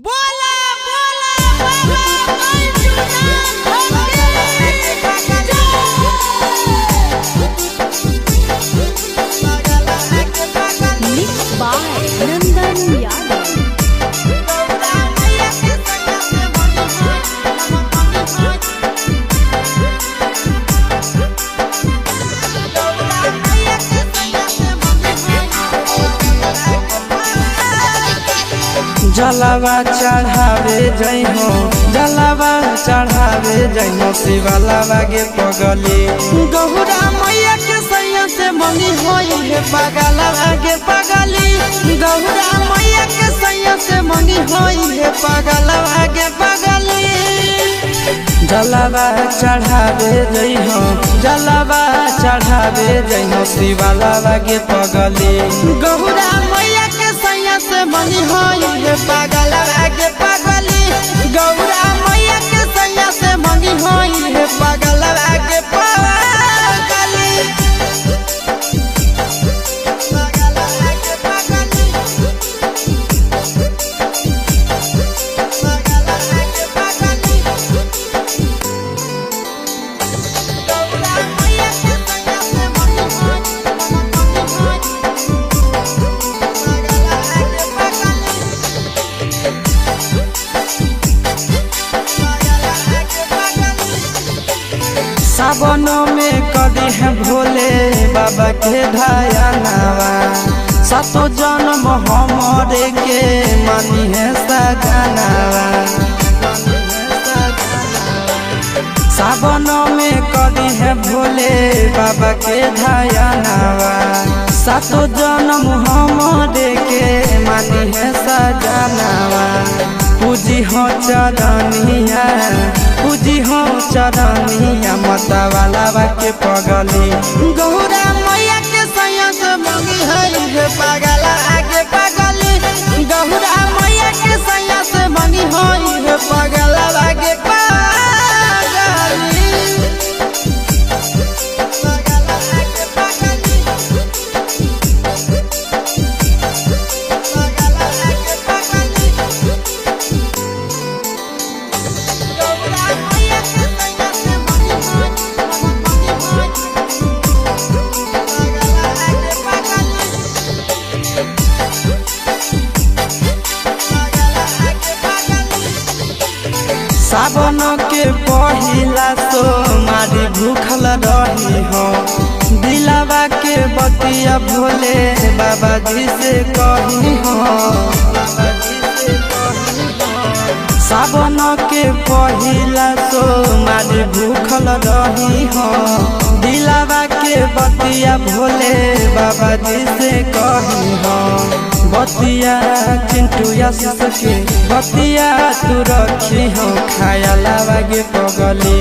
बोला बोला बाबा मिक्स बाय नंदन यादव। जलावा चढ़ावे जय हो, जलावा चढ़ावे जय हो, शिवलावा गे पगली गहुरा मैया के सैया से मंगी होई है पगलवा गे पगली, गहुरा मैया के सैया से मंगी होई है पगलवा गे पगली। जलावा चढ़ावे जय हो, जलावा चढ़ावे जय हो, शिवलावा गे पगली गहुरा मैया के सैया से मंगी होई है पगलवा गे पगली, गौरा मैया के सैया से मंगी होई है पगलवा गे पगली। सावन में कदी है भोले बाबा के ढायानावा, सातो जन्म हमरे के मानी है सजनावा। सावन में कदी है भोले बाबा के ढायानावा, सातो जन्म हमरे के मानी है सजनावा। पूजी हो चरनिया, पूजी हो चरनिया, मतवाला के पगली गौरा मैया के सैया से मंगी है पगला आगे पगली, गौरा मैया के सैया से मंगी है पगला आगे पगली। सावन के पहिला सोमारी भूखल रही हो, दिलावा के बतिया भोले बाबा जी से कही हो। सावन के पहिला सोमारी भूखल रही हो, दिलावा के बतिया भोले बाबा जी से कही हो। बतिया चिंटू के बतिया तू रखी हो, खाया लावा गे पगली।